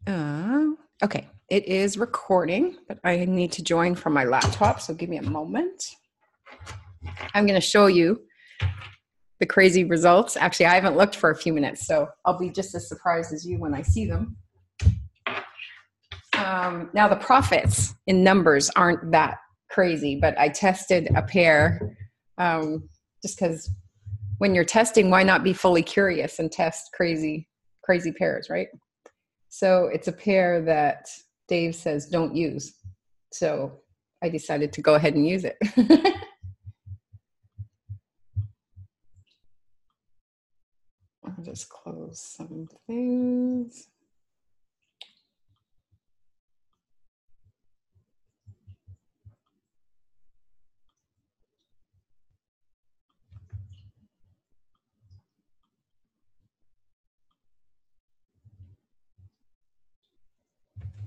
Okay, it is recording, but I need to join from my laptop, so give me a moment. I'm going to show you the crazy results. Actually, I haven't looked for a few minutes, so I'll be just as surprised as you when I see them. Now, the profits in numbers aren't that crazy, but I tested a pair just because when you're testing, why not be fully curious and test crazy pairs, right? So it's a pair that Dave says don't use. So I decided to go ahead and use it. I'll just close some things.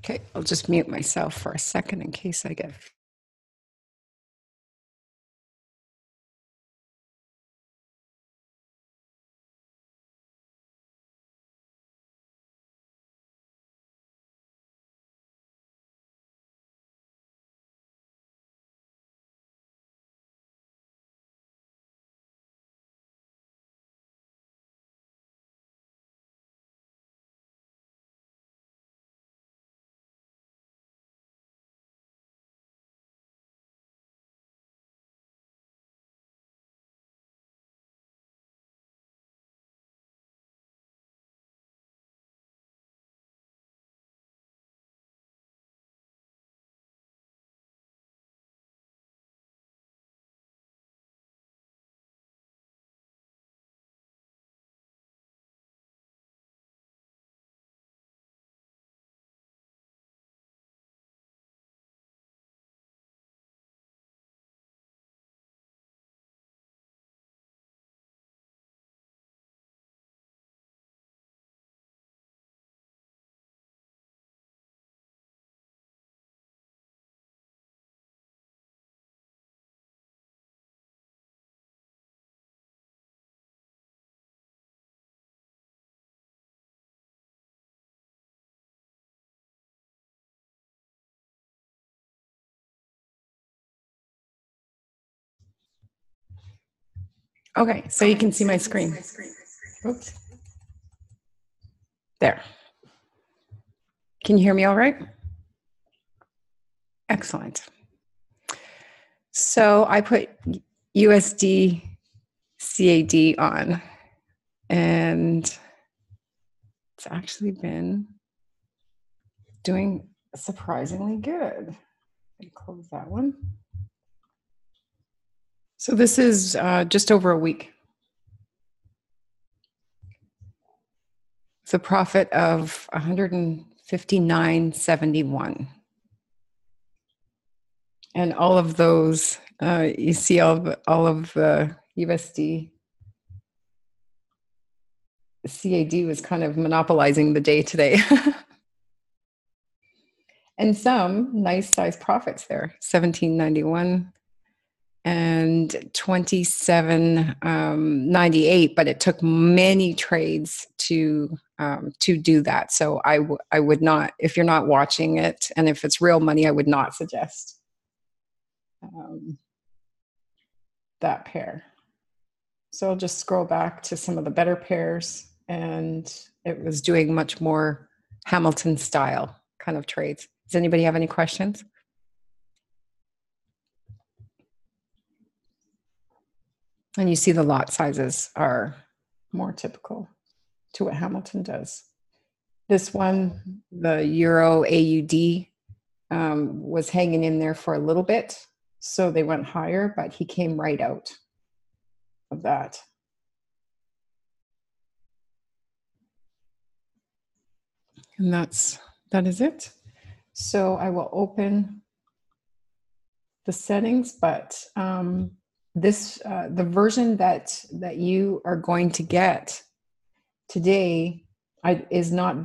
Okay, I'll just mute myself for a second in case I get. Okay, so you can see my screen. Oops. There. Can you hear me all right? Excellent. So I put USD CAD on, and it's actually been doing surprisingly good. Close that one. So this is just over a week. It's a profit of 159.71. And all of those, you see all of the USD CAD was kind of monopolizing the day today. And some nice size profits there, 17.91 and 27.98, but it took many trades to do that. So I would not, if you're not watching it and if it's real money, I would not suggest that pair. So I'll just scroll back to some of the better pairs, and it was doing much more Hamilton style kind of trades. Does anybody have any questions? And you see the lot sizes are more typical to what Hamilton does. This one, the Euro AUD, was hanging in there for a little bit, so they went higher, but he came right out of that. And that is it. So I will open the settings, but the version that you are going to get today is not.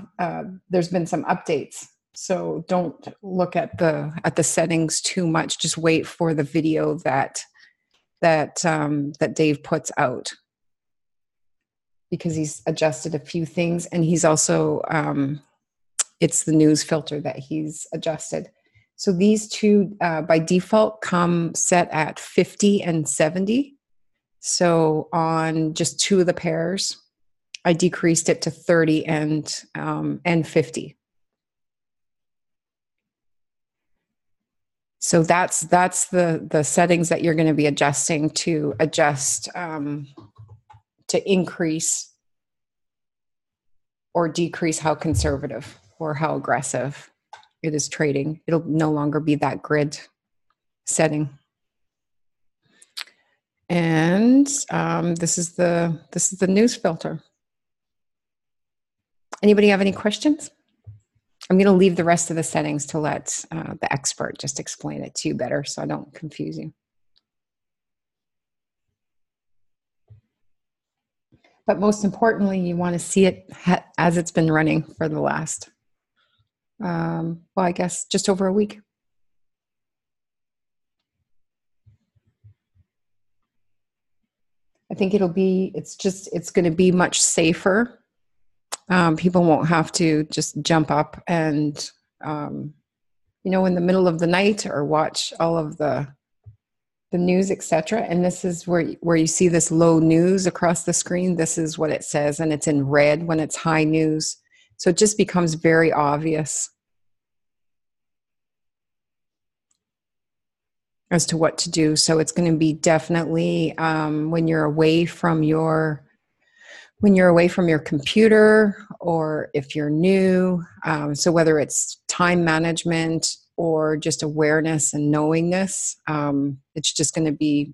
There's been some updates, so don't look at the settings too much. Just wait for the video that Dave puts out, because he's adjusted a few things, and he's also it's the news filter that he's adjusted. So these two by default come set at 50 and 70. So on just two of the pairs, I decreased it to 30 and 50. So that's the settings that you're going to be adjusting to adjust to increase or decrease how conservative or how aggressive it is trading. It'll no longer be that grid setting. And this is the news filter. Anybody have any questions? I'm going to leave the rest of the settings to let the expert just explain it to you better so I don't confuse you. But most importantly, you want to see it as it's been running for the last, well, I guess just over a week. I think it's going to be much safer. People won't have to just jump up and, in the middle of the night or watch all of the news, etc. And this is where you see this low news across the screen. This is what it says, and it's in red when it's high news. So it just becomes very obvious as to what to do. So it's going to be definitely when you're away from your computer, or if you're new. So whether it's time management or just awareness and knowingness, it's just going to be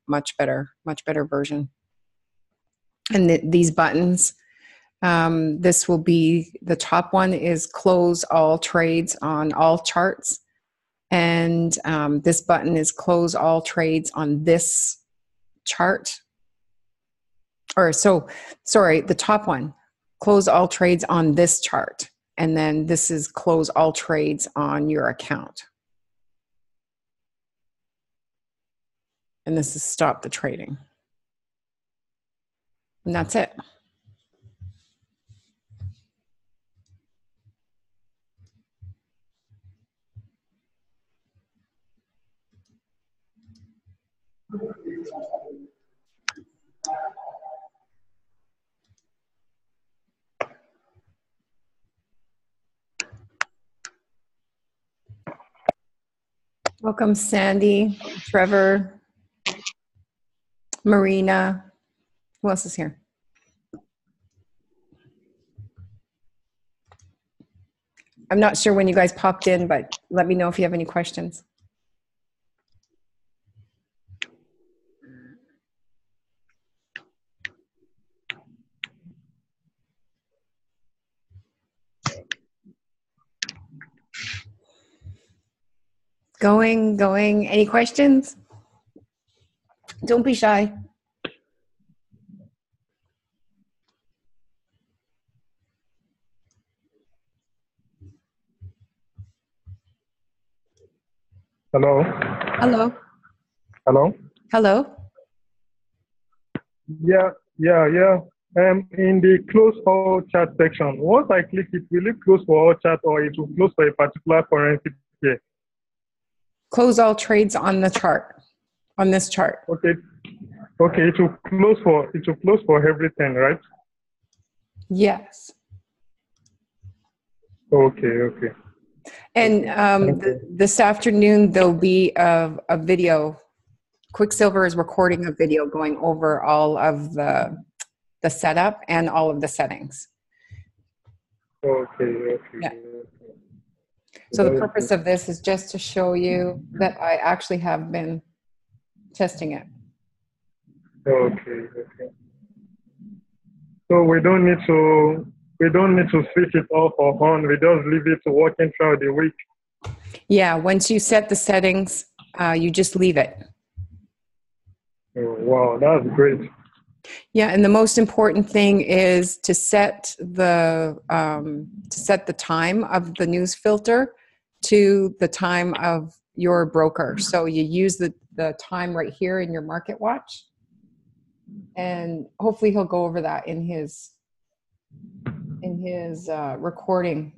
much better version. And these buttons, this will be, the top one is close all trades on all charts. And this button is close all trades on this chart. The top one, close all trades on this chart. And then this is close all trades on your account. And this is stop the trading. And that's it. Welcome, Sandy, Trevor, Marina. Who else is here? I'm not sure when you guys popped in, but let me know if you have any questions. Going. Any questions? Don't be shy. Hello. Hello. Hello. Hello. Yeah. In the close all chat section, once I click it, will it close for all chat, or it will close for a particular currency pair? Close all trades on the chart, on this chart. Okay. It will close for everything, right? Yes. Okay. And this afternoon, there'll be a video. Quicksilver is recording a video going over all of the setup and all of the settings. Okay. Yeah. So the purpose of this is just to show you that I actually have been testing it. Okay. So we don't need to switch it off or on. We just leave it working throughout the week. Yeah, once you set the settings, you just leave it. Oh, wow, that's great. Yeah, and the most important thing is to set the time of the news filter to the time of your broker. So you use the time right here in your market watch, and hopefully he'll go over that in his recording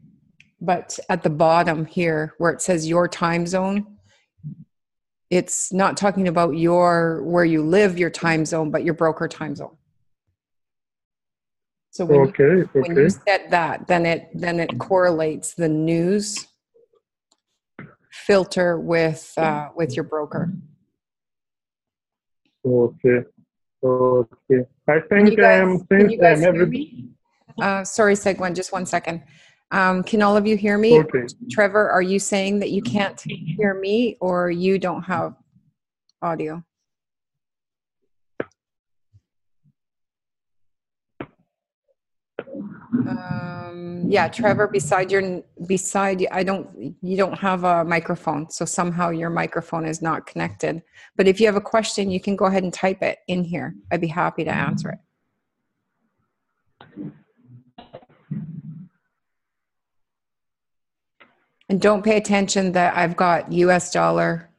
But at the bottom here, where it says your time zone, it's not talking about where you live, your time zone, but your broker time zone. So when you set that, then it correlates the news filter with your broker. Okay. I think Can you guys hear every me? Sorry, Segwin, just 1 second. Can all of you hear me? Okay. Trevor, are you saying that you can't hear me or you don't have audio? Yeah, Trevor, beside you, you don't have a microphone, so somehow your microphone is not connected. But if you have a question, you can go ahead and type it in here. I'd be happy to answer it. And don't pay attention that I've got US dollar,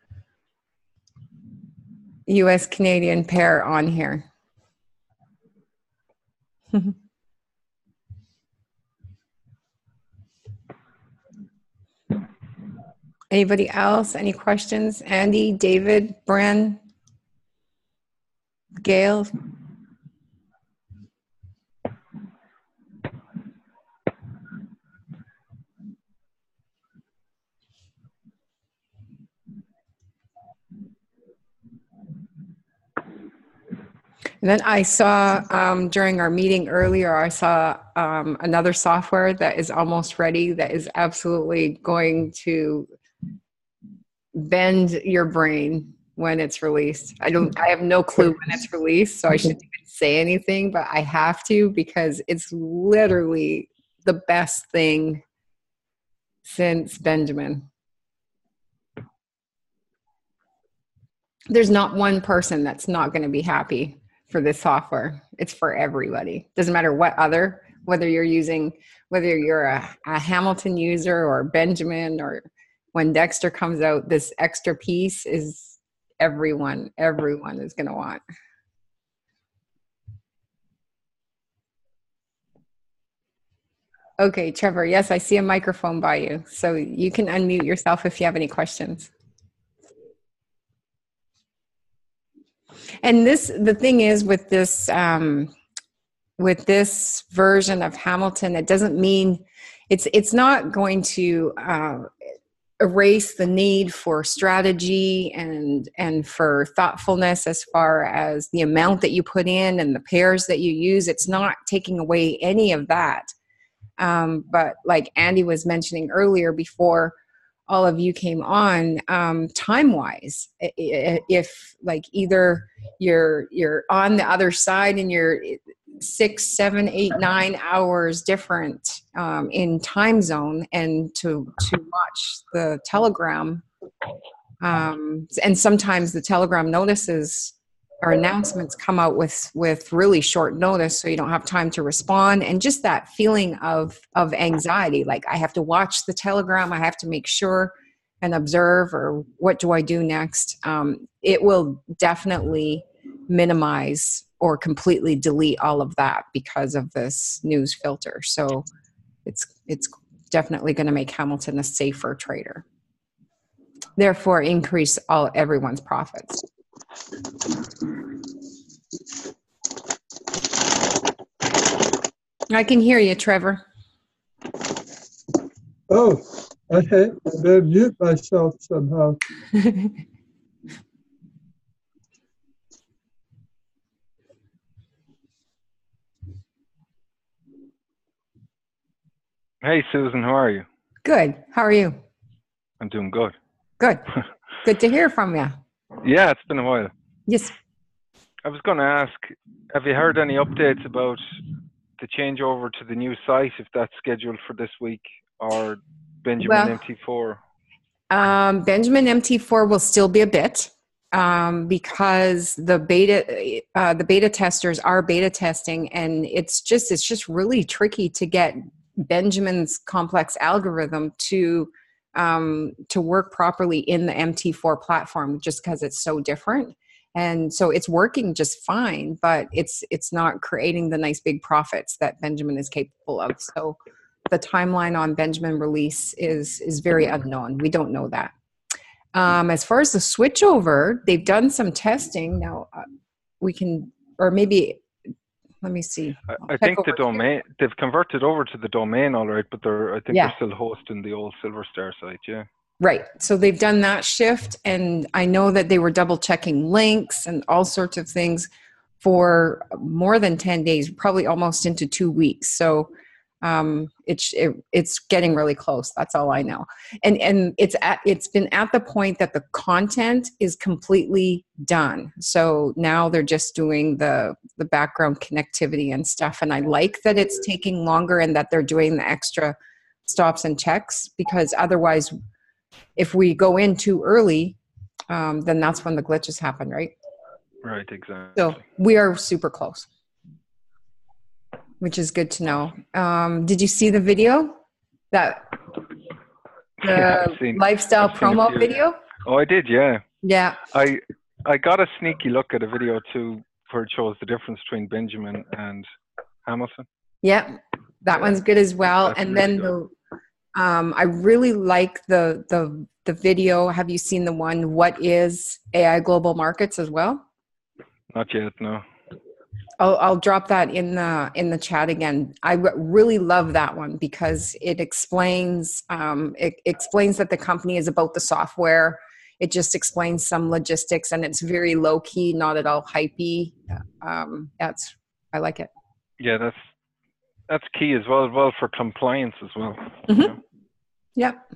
US Canadian pair on here. Anybody else? Any questions? Andy, David, Bren, Gail? And then I saw during our meeting earlier, I saw another software that is almost ready that is absolutely going to bend your brain when it's released. I have no clue when it's released, so I shouldn't even say anything, but I have to because it's literally the best thing since Benjamin. There's not one person that's not going to be happy for this software. It's for everybody. Doesn't matter whether you're a Hamilton user or Benjamin, or when Dexter comes out, this extra piece is everyone is going to want. Okay, Trevor, yes, I see a microphone by you. So you can unmute yourself if you have any questions. And the thing is with this version of Hamilton, it doesn't mean it's not going to erase the need for strategy and for thoughtfulness as far as the amount that you put in and the pairs that you use. It's not taking away any of that. But like Andy was mentioning earlier before all of you came on, time-wise, if like either you're on the other side and you're 6, 7, 8, 9 hours different in time zone, and to watch the telegram, and sometimes the telegram notices or announcements come out with really short notice, so you don't have time to respond, and just that feeling of anxiety, like I have to watch the telegram, I have to make sure and observe, or what do I do next? It will definitely minimize or completely delete all of that because of this news filter. So it's definitely going to make Hamilton a safer trader. Therefore, increase everyone's profits. I can hear you, Trevor. Oh, I better mute myself somehow. Hey, Susan, how are you? Good. How are you? I'm doing good. Good. Good to hear from you. Yeah, it's been a while. Yes. I was going to ask, have you heard any updates about the changeover to the new site, if that's scheduled for this week, or Benjamin MT4? Benjamin MT4 will still be a bit because the beta testers are beta testing, and it's just really tricky to get Benjamin's complex algorithm to work properly in the MT4 platform, just because it's so different. And so it's working just fine, but it's not creating the nice big profits that Benjamin is capable of. So the timeline on Benjamin release is very unknown. We don't know that. As far as the switchover, they've done some testing. Now we can, or maybe, let me see. I think the domain, they've converted over to the domain all right, but I think they're still hosting the old Silver Star site, yeah. Right. So they've done that shift, and I know that they were double checking links and all sorts of things for more than 10 days, probably almost into 2 weeks. So it's getting really close. That's all I know. And it's been at the point that the content is completely done. So now they're just doing the background connectivity and stuff. And I like that it's taking longer and that they're doing the extra stops and checks, because otherwise, if we go in too early, then that's when the glitches happen, right? Right, exactly. So we are super close, which is good to know. Did you see the video? The lifestyle promo video? Oh, I did, yeah. Yeah. I got a sneaky look at a video too, where it shows the difference between Benjamin and Hamilton. Yeah, that one's good as well. That's and really then I really like the video. Have you seen the one, What is AI Global Markets, as well? Not yet, no. I'll drop that in the chat again. I really love that one because it explains that the company is about the software. It just explains some logistics, and it's very low key, not at all hypey. I like it. Yeah, that's key as well for compliance as well. Mm-hmm. You know? Yep.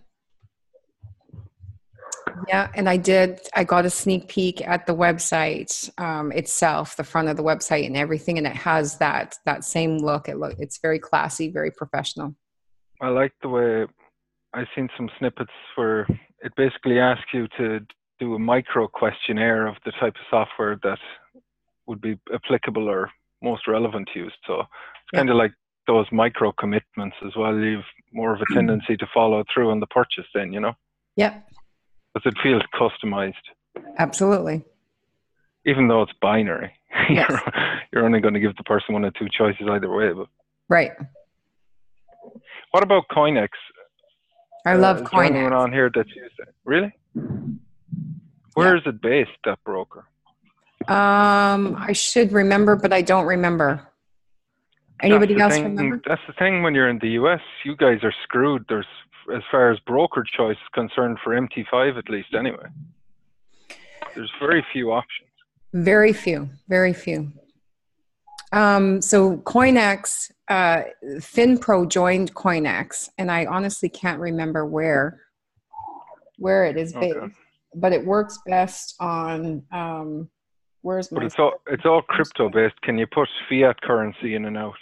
Yeah, and I got a sneak peek at the website itself, the front of the website and everything, and it has that same look. It's very classy, very professional. I like the way I've seen some snippets where it basically asks you to do a micro questionnaire of the type of software that would be applicable or most relevant to you. So it's kind of like those micro commitments as well. You've more of a tendency to follow through on the purchase then, you know? Yep. Because it feels customized. Absolutely. Even though it's binary. Yes. You're only going to give the person one of two choices either way. But right. What about Coinex? I love Is Coinex. there anyone on here that's used it? Really? Where is it based, that broker? I should remember, but I don't remember. Anybody else remember? That's the thing when you're in the US, you guys are screwed. There's, as far as broker choice is concerned, for MT5 at least anyway. There's very few options. Very few. So Coinex, FinPro joined Coinex, and I honestly can't remember where it is based, but it works best on, But it's all crypto based. Can you put fiat currency in and out?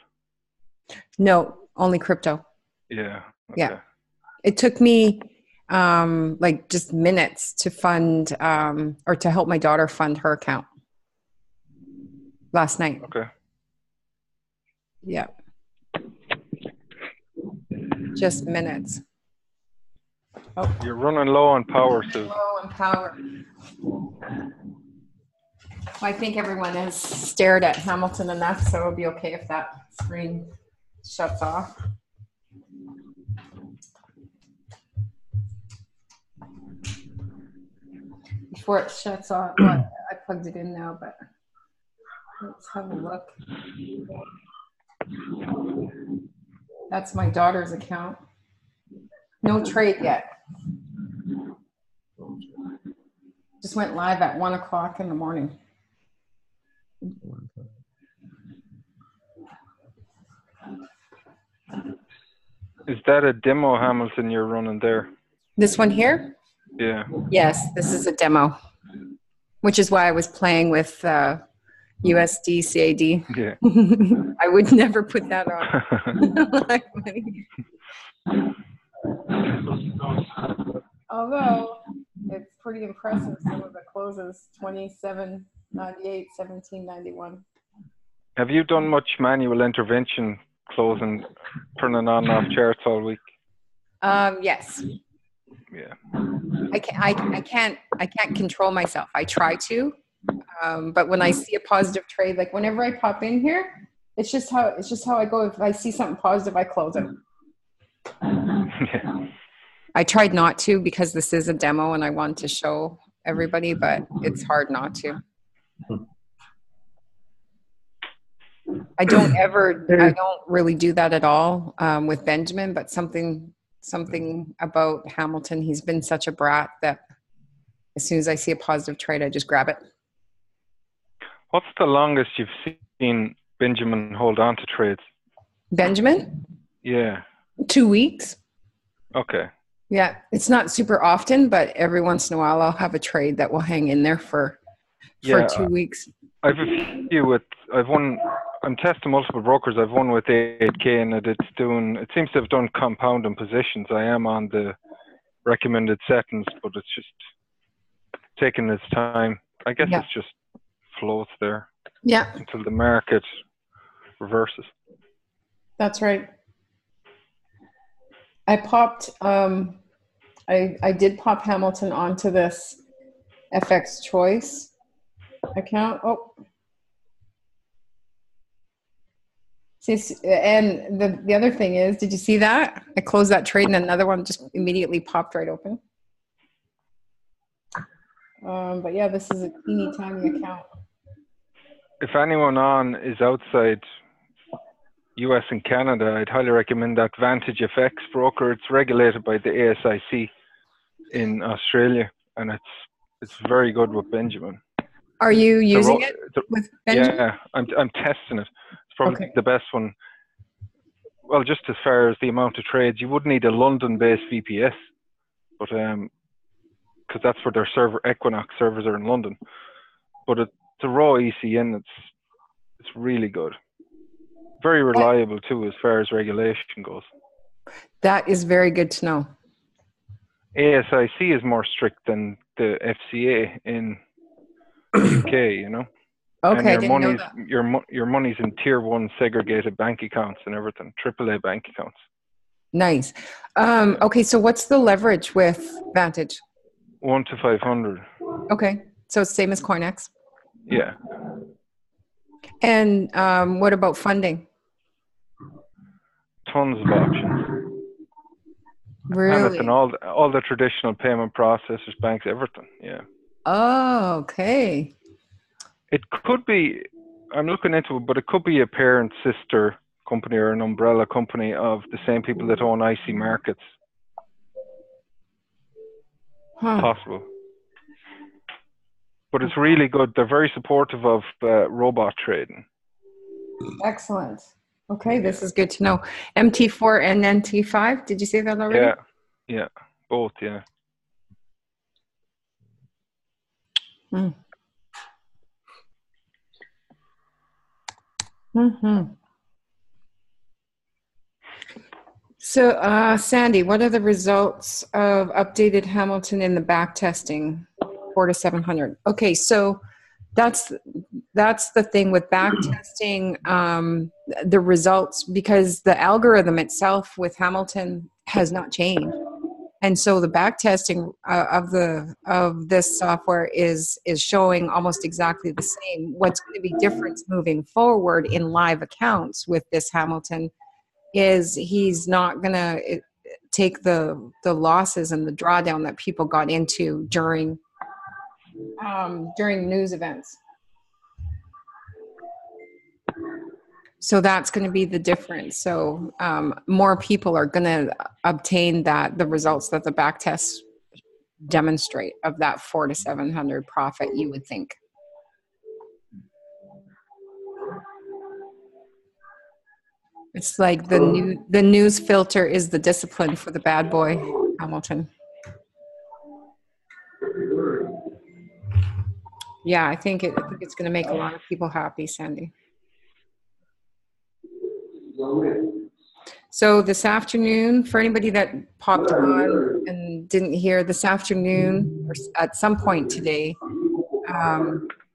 No, only crypto. Yeah. Okay. Yeah. It took me like just minutes to fund or to help my daughter fund her account last night. Okay. Yeah. Just minutes. Oh. You're running low on power, Sue. Low on power. I think everyone has stared at Hamilton enough, so it'll be okay if that screen shuts off. Before it shuts off, well, I plugged it in now, but let's have a look. That's my daughter's account. No trade yet. Just went live at 1 o'clock in the morning. Is that a demo, Hamilton, you're running there? This one here? Yeah. Yes, this is a demo, which is why I was playing with USD CAD. Yeah. I would never put that on. Although it's pretty impressive, some of the closes, 27.98, 17.91. Have you done much manual intervention closing, turning on and off charts all week? Yes. Yeah. I can't control myself. I try to, but when I see a positive trade, like whenever I pop in here, it's just how I go. If I see something positive, I close it. Yeah. I tried not to because this is a demo and I want to show everybody, but it's hard not to. I don't really do that at all with Benjamin, but something about Hamilton, he's been such a brat that as soon as I see a positive trait, I just grab it. What's the longest you've seen Benjamin hold on to trades? Benjamin? Yeah. 2 weeks. Okay. Yeah, it's not super often, but every once in a while I'll have a trade that will hang in there for 2 weeks. I've a few I'm testing multiple brokers. I've one with 8K and it seems to have done compounding positions. I am on the recommended settings, but it's just taking its time. I guess it's just floats there. Yeah. Until the market reverses. That's right. I popped, I did pop Hamilton onto this FX Choice account. Oh. See, and the other thing is, did you see that? I closed that trade and another one just immediately popped right open. But yeah, this is a teeny tiny account. If anyone on is outside US and Canada, I'd highly recommend that Vantage FX broker. It's regulated by the ASIC in Australia, and it's very good with Benjamin. Are you using it with Benjamin? Yeah, I'm testing it. It's probably the best one. Well, just as far as the amount of trades, you would need a London-based VPS, but because that's for their server. Equinox servers are in London, but it's a raw ECN. It's really good. Very reliable too, as far as regulation goes. That is very good to know. ASIC is more strict than the FCA in UK, you know. Okay, and your money's in tier 1 segregated bank accounts and everything, AAA bank accounts. Nice. Okay, so what's the leverage with Vantage? 1 to 500. Okay, so it's same as CoinX. Yeah. And what about funding? Tons of options. Really? And all the traditional payment processors, banks, everything. Yeah. Oh, okay. It could be, I'm looking into it, but it could be a parent sister company or an umbrella company of the same people that own IC Markets. Possible. But it's really good. They're very supportive of robot trading. Excellent. Okay, this is good to know. MT4 and NT5, did you say that already? Yeah, both, yeah. So, Sandy, what are the results of updated Hamilton in the back testing, 4 to 700? Okay, so that's the thing with back testing, the results, because the algorithm itself with Hamilton has not changed. And so the back testing of this software is showing almost exactly the same. What's going to be different moving forward in live accounts with this Hamilton is he's not going to take the losses and the drawdown that people got into during news events. So that's going to be the difference. So more people are going to obtain the results that the back tests demonstrate of that 4 to 700 profit, you would think. It's like the news filter is the discipline for the bad boy, Hamilton. Yeah, I think it's going to make a lot of people happy, Sandy. So this afternoon, for anybody that popped on and didn't hear, this afternoon or at some point today,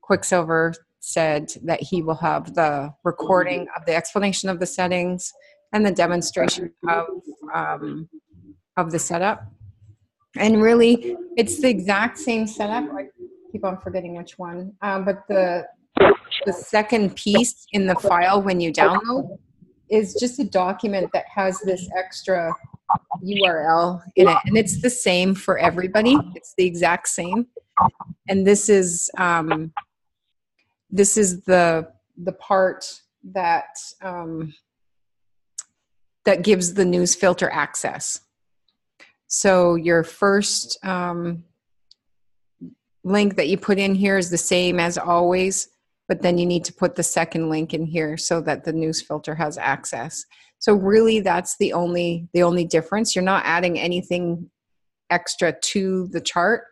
Quicksilver said that he will have the recording of the explanation of the settings and the demonstration of the setup. And really, it's the exact same setup. I keep on forgetting which one, but the second piece in the file when you download is just a document that has this extra URL in it, and it's the same for everybody. It's the exact same. And this is the part that that gives the news filter access. So your first link that you put in here is the same as always, but then you need to put the second link in here so that the news filter has access. So really that's the only difference. You're not adding anything extra to the chart.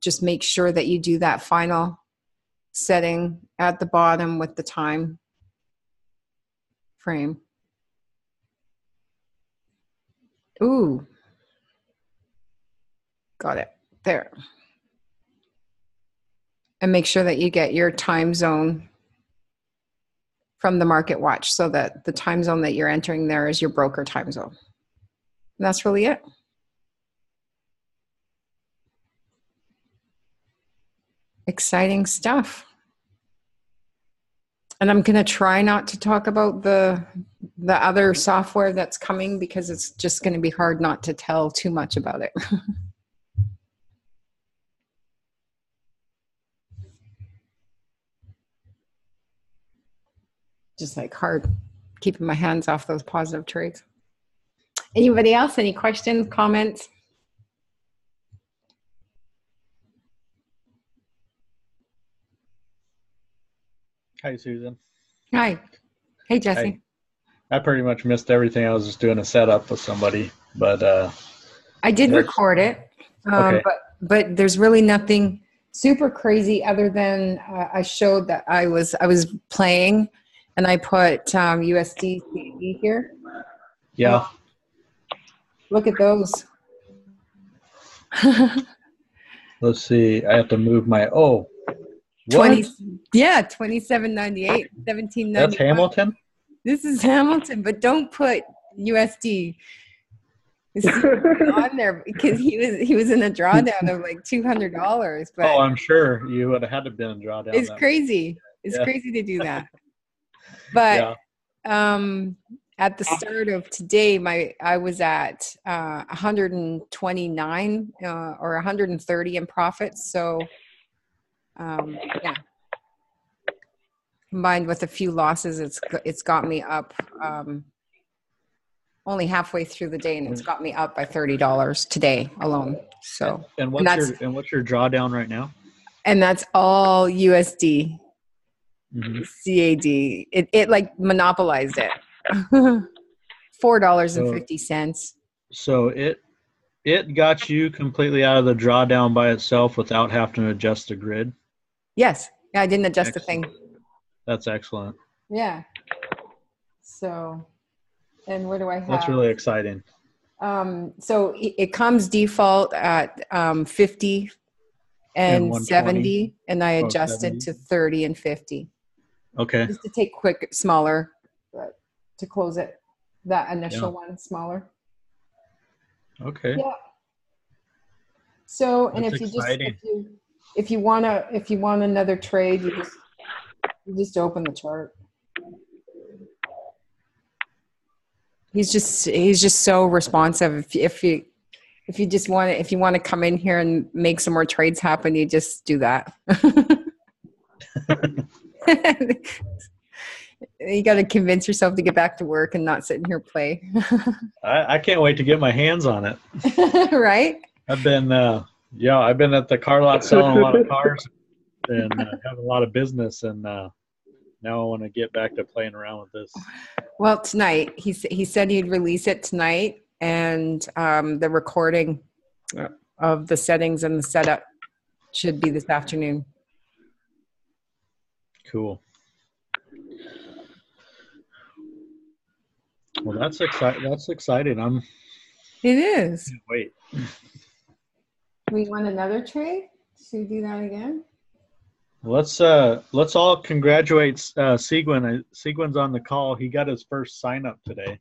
Just make sure that you do that final setting at the bottom with the time frame. Ooh, got it there. And make sure that you get your time zone from the market watch so that the time zone that you're entering there is your broker time zone. And that's really it. Exciting stuff. And I'm going to try not to talk about the other software that's coming because it's just going to be hard not to tell too much about it. Just like hard keeping my hands off those positive trades. Anybody else? Any questions, comments? Hi, Susan. Hi. Hey, Jesse. Hey. I pretty much missed everything. I was just doing a setup with somebody, but I did record it, okay. but there's really nothing super crazy other than I showed that I was playing, and I put USD CAD here. Yeah. Look at those. Let's see. I have to move my. Oh, what? 27.98, 17.91. That's Hamilton. This is Hamilton, but don't put USD on there because he was in a drawdown of like $200. But oh, I'm sure you would have had to been a drawdown. It's crazy. It's crazy to do that. But at the start of today, I was at 129 or 130 in profits. So yeah. Combined with a few losses, it's got me up only halfway through the day, and it's got me up by $30 today alone. So and what's your drawdown right now? And that's all USD. Mm-hmm. CAD. It like monopolized it. $4.50. So it got you completely out of the drawdown by itself without having to adjust the grid? Yes. Yeah, I didn't adjust the thing. That's excellent. Yeah. So, and what do I have? That's really exciting. So it comes default at 50 and 70, and I adjusted to 30 and 50. Okay. Just to take smaller, to close it. That initial one smaller. Okay. Yeah. So, and That's exciting. if you want another trade, you just open the chart. He's just so responsive. If you want to come in here and make some more trades happen, you just do that. You got to convince yourself to get back to work and not sit in here play. I can't wait to get my hands on it. Right? I've been at the car lot selling a lot of cars and have a lot of business, and now I want to get back to playing around with this. Well, tonight he said he'd release it tonight, and the recording of the settings and the setup should be this afternoon. Cool. Well, that's exciting. It is. Wait. We want another trade? Should we do that again? Let's all congratulate Seguin. Seguin's on the call. He got his first sign up today.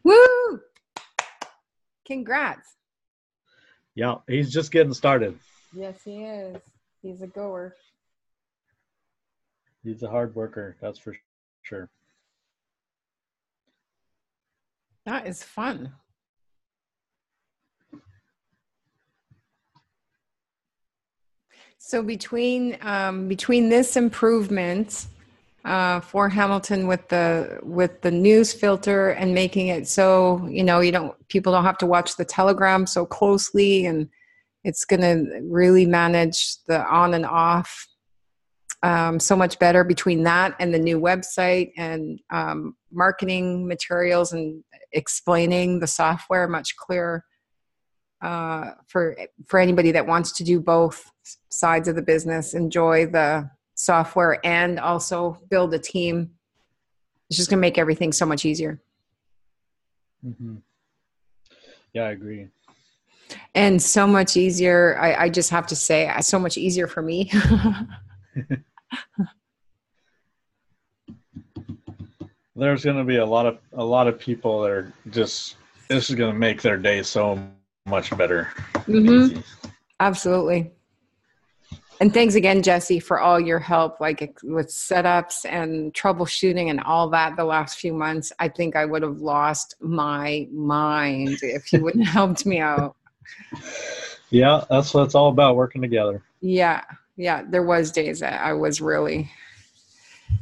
Woo! Congrats. Yeah, he's just getting started. Yes, he is. He's a goer. He's a hard worker, that's for sure. That is fun. So between this improvement for Hamilton with the news filter and making it so people don't have to watch the Telegram so closely, and it's going to really manage the on and off so much better between that and the new website and marketing materials and explaining the software much clearer for anybody that wants to do both sides of the business, enjoy the software and also build a team. It's just going to make everything so much easier. Mm-hmm. Yeah, I agree. And so much easier. I just have to say, so much easier for me. There's going to be a lot of people that are just, this is going to make their day so much better. Mm-hmm. Absolutely. And thanks again, Jesse, for all your help, like with setups and troubleshooting and all that the last few months. I think I would have lost my mind if you wouldn't have helped me out. Yeah, that's what it's all about, working together. Yeah. There was days that I was really.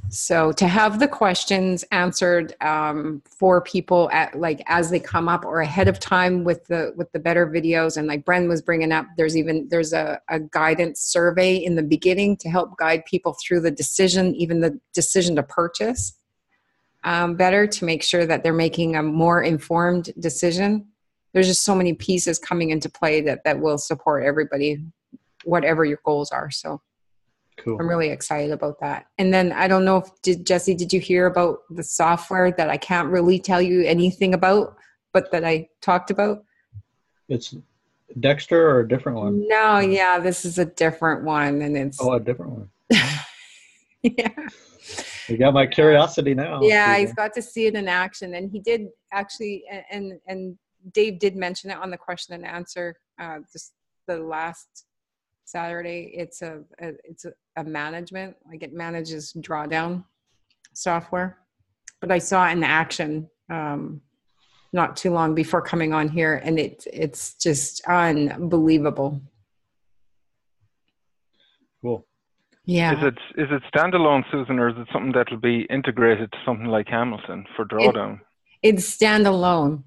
So to have the questions answered for people as they come up or ahead of time with the better videos, and like Bren was bringing up, there's a guidance survey in the beginning to help guide people through the decision, even the decision to purchase better, to make sure that they're making a more informed decision. There's just so many pieces coming into play that will support everybody, whatever your goals are. So. Cool. I'm really excited about that. And then I don't know Jesse, did you hear about the software that I can't really tell you anything about, but that I talked about? It's Dexter or a different one? No, yeah, this is a different one, and it's a different one. yeah. You got my curiosity now. Yeah, he's got to see it in action, and he did actually, and Dave did mention it on the question and answer just the last Saturday. It's a management, like it manages drawdown software, but I saw it in action not too long before coming on here, and it's just unbelievable. Cool. Yeah. Is it standalone, Susan, or is it something that'll be integrated to something like Hamilton for drawdown? It's standalone.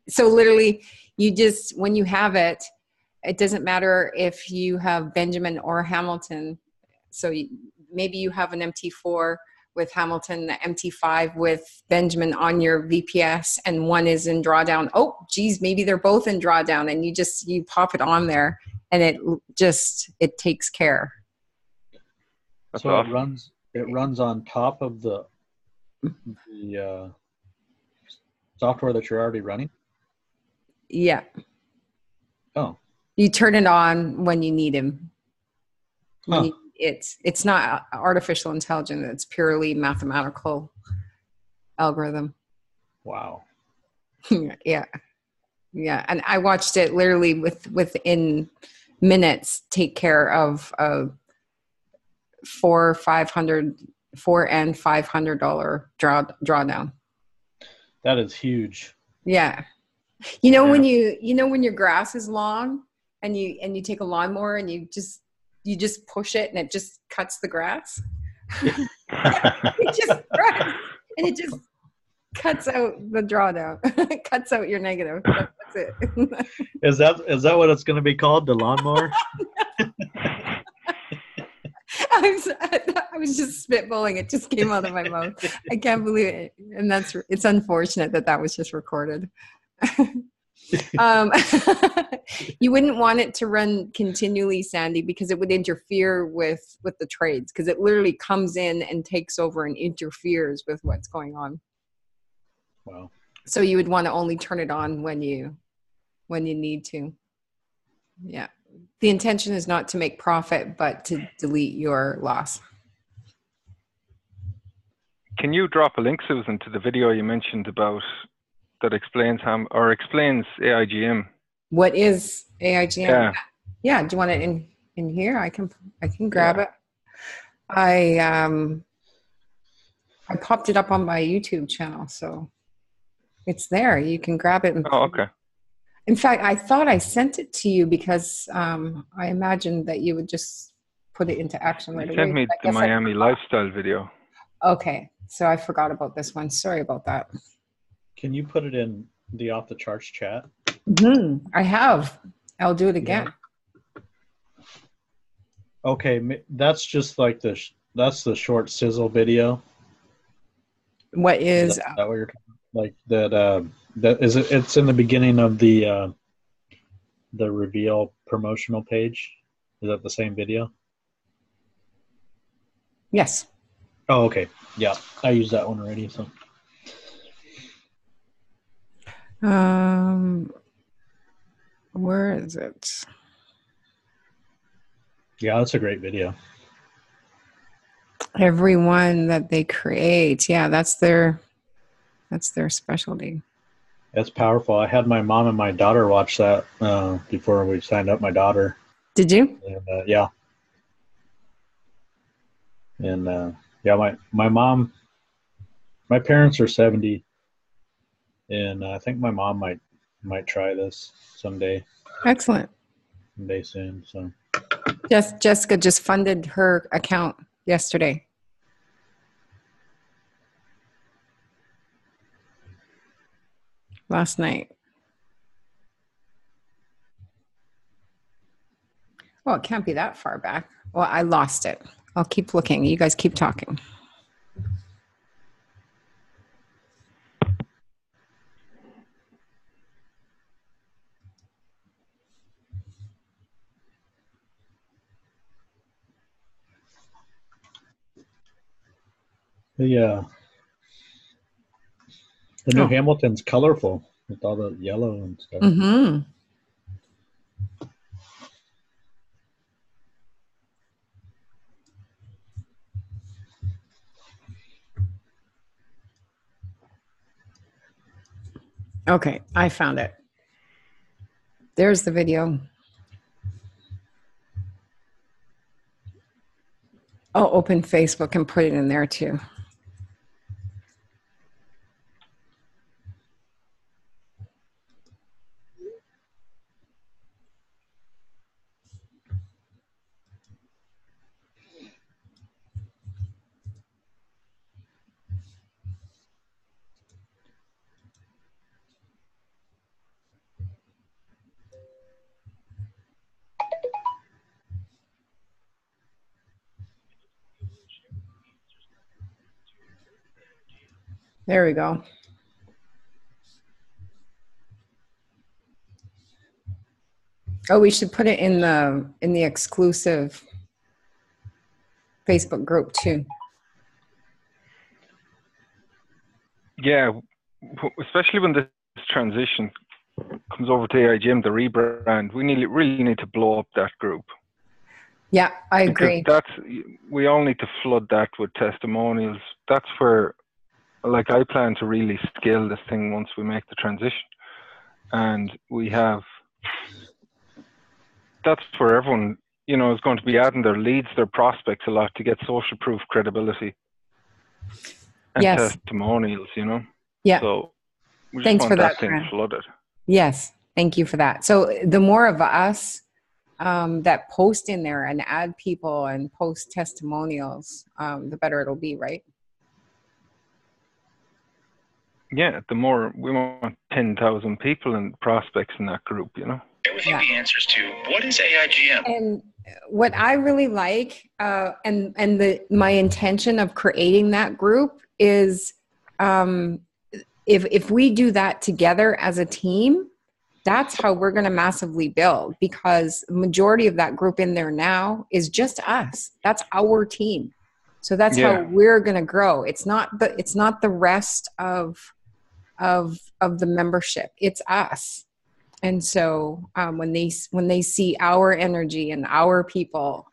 So literally you just, when you have it, it doesn't matter if you have Benjamin or Hamilton. So maybe you have an MT4 with Hamilton, the MT5 with Benjamin on your VPS, and one is in drawdown. Oh, geez, maybe they're both in drawdown, and you pop it on there, and it takes care. That's so awesome. It runs on top of the software that you're already running? Yeah. Oh. You turn it on when you need him. Huh. It's not artificial intelligence. It's purely mathematical algorithm. Wow. Yeah. And I watched it literally within minutes take care of $400 and $500 drawdown. That is huge. Yeah. When your grass is long and you take a lawnmower and you just push it and it just cuts the grass. It just cuts out the drawdown. Cuts out your negative. That's it. Is that what it's going to be called, the lawnmower? I was just spitballing. It just came out of my mouth. I can't believe it. And it's unfortunate that was just recorded. You wouldn't want it to run continually, Sandy, because it would interfere with the trades, because it literally comes in and takes over and interferes with what's going on. Wow. So you would want to only turn it on when you need to. Yeah. The intention is not to make profit, but to delete your loss. Can you drop a link, Susan, to the video you mentioned about that explains AIGM? What is AIGM? Yeah. Yeah. Do you want it in here? I can grab it. I popped it up on my YouTube channel. So It's there. You can grab it. Oh, okay. In fact, I thought I sent it to you because I imagined that you would just put it into action right You away. sent me but I the guess I Miami forgot. lifestyle video. Okay, so I forgot about this one. Sorry about that. Can you put it in the off the charts chat? I have. I'll do it again. Okay, that's just like that's the short sizzle video. What Is is? that what you're talking about? Like that? That is it. It's in the beginning of the reveal promotional page. Is that the same video? Yes. Oh, okay. Yeah, I used that one already. So Where is it? yeah, that's a great video. Everyone that they create, yeah, that's their specialty. That's powerful. I had my mom and my daughter watch that before we signed up my daughter. Did you? And, yeah. And yeah, my mom, my parents are 70, and I think my mom might try this someday Excellent. soon. So Jessica just funded her account yesterday. Last night. Well, it can't be that far back. Well, I lost it. I'll keep looking. You guys keep talking. the new Hamilton's colorful with all the yellow and stuff. Mm-hmm. Okay, I found it. There's the video. I'll open Facebook and put it in there too. There we go. Oh, we should put it in the exclusive Facebook group too. Yeah, especially when this transition comes over to AIGM, the rebrand, we really need to blow up that group. Yeah, I agree. Because we all need to flood that with testimonials. That's where, like, I plan to really scale this thing once we make the transition. And that's where everyone, is going to be adding their leads, their prospects a lot to get social proof credibility and Yes. testimonials, Yeah. So we just Thanks want for that that, thing Fran. flooded. Yes, thank you for that. So the more of us that post in there and add people and post testimonials, the better it'll be, right? Yeah, the more we want 10,000 people and prospects in that group, Share with you the answers to what is AIGM? And what I really like, and my intention of creating that group is, if we do that together as a team, that's how we're going to massively build, because the majority of that group in there now is just us. That's our team. So that's how we're going to grow. It's not the rest of the membership. It's us. And so when they see our energy and our people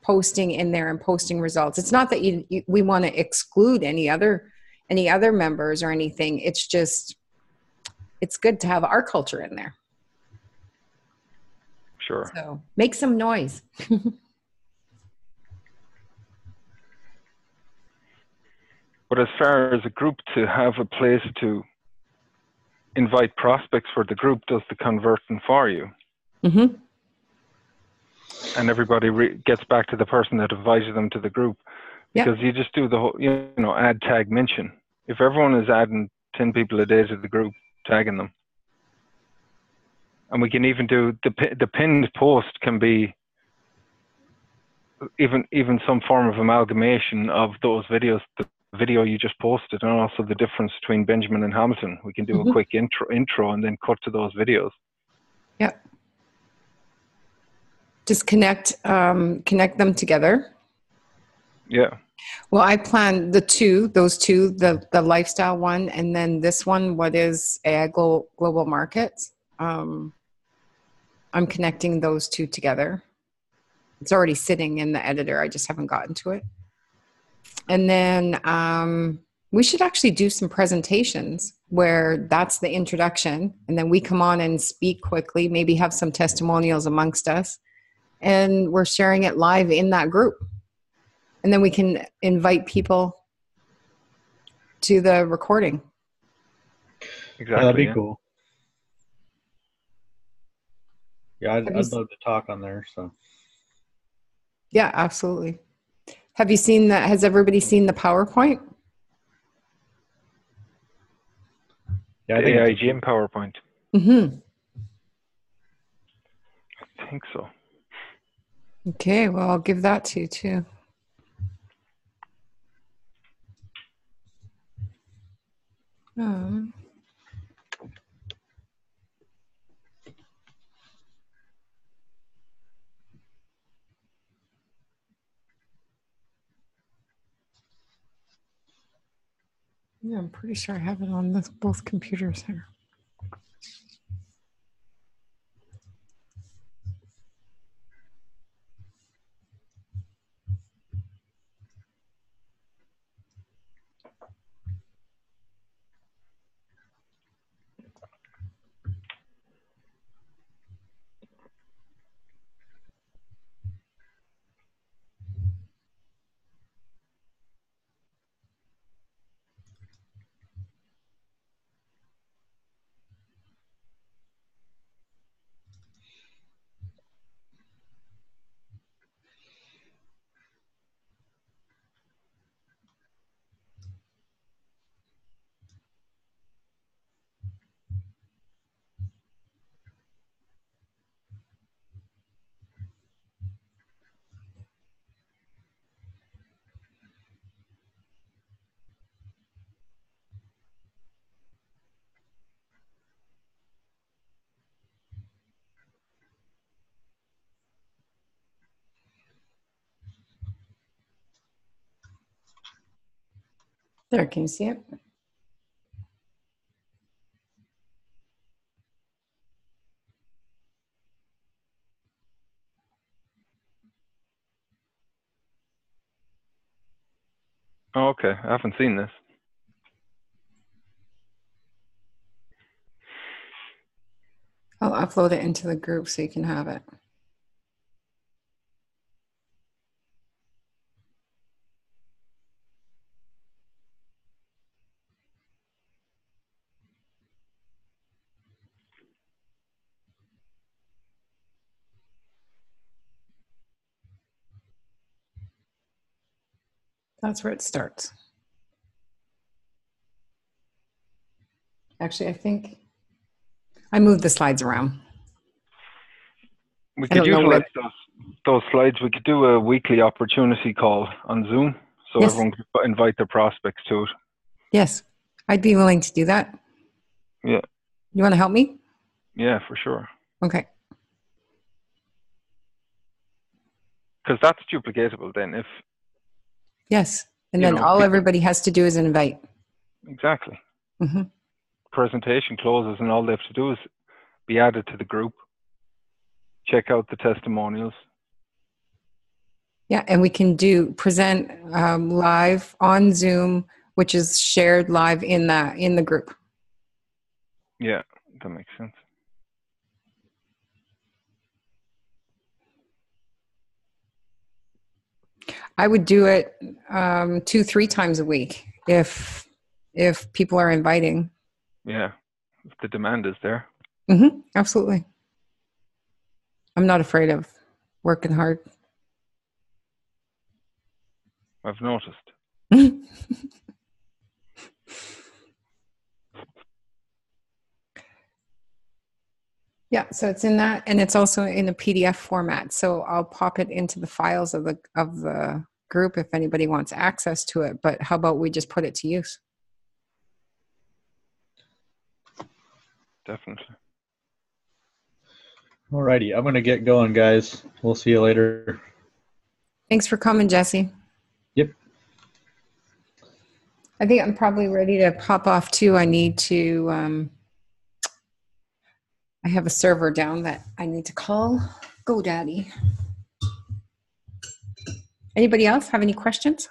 posting in there and posting results, it's not that we want to exclude any other members or anything. It's just, it's good to have our culture in there. Sure. So make some noise. But as far as a group to have a place to invite prospects for, the group does the converting for you. Mm-hmm. And everybody gets back to the person that invited them to the group, because you just do the whole, add, tag, mention. If everyone is adding 10 people a day to the group, tagging them, and we can even do the pinned post can be even some form of amalgamation of those videos, the video you just posted, and also the difference between Benjamin and Hamilton. We can do a quick intro and then cut to those videos. Yeah. Just connect them together. Yeah. Well, I plan those two, the lifestyle one, and then this one, what is AI global markets. I'm connecting those two together. It's already sitting in the editor. I just haven't gotten to it. And then we should actually do some presentations where that's the introduction. And then we come on and speak quickly, maybe have some testimonials amongst us. And we're sharing it live in that group. And then we can invite people to the recording. Exactly. That'd be cool. Yeah, I'd love to talk on there. So. Yeah, absolutely. Have you seen that? Has everybody seen the PowerPoint? Yeah, I the think AIGM PowerPoint. Mm-hmm. I think so. Okay, well, I'll give that to you too. Yeah, I'm pretty sure I have it on both computers here. There, can you see it? Oh, okay. I haven't seen this. I'll upload it into the group so you can have it. That's where it starts. Actually, I think I moved the slides around. We I could don't know utilize those slides. We could do a weekly opportunity call on Zoom, so Yes. everyone could invite their prospects to it. Yes, I'd be willing to do that. Yeah. You want to help me? Yeah, for sure. Okay. Because that's duplicatable then. If Yes. And then all everybody has to do is invite. Exactly. Mm-hmm. Presentation closes and all they have to do is be added to the group, check out the testimonials. Yeah, and we can present live on Zoom, which is shared live in the group. Yeah, that makes sense. I would do it 2-3 times a week if people are inviting. Yeah, if the demand is there. Absolutely. I'm not afraid of working hard. I've noticed. Yeah, so it's in that, and it's also in a PDF format. So I'll pop it into the files of the group if anybody wants access to it. But how about we just put it to use? Definitely. Alrighty, I'm gonna get going, guys. We'll see you later. Thanks for coming, Jesse. Yep. I think I'm probably ready to pop off too. I need to, I have a server down that I need to call GoDaddy. Anybody else have any questions?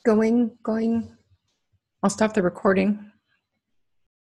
Going. I'll stop the recording.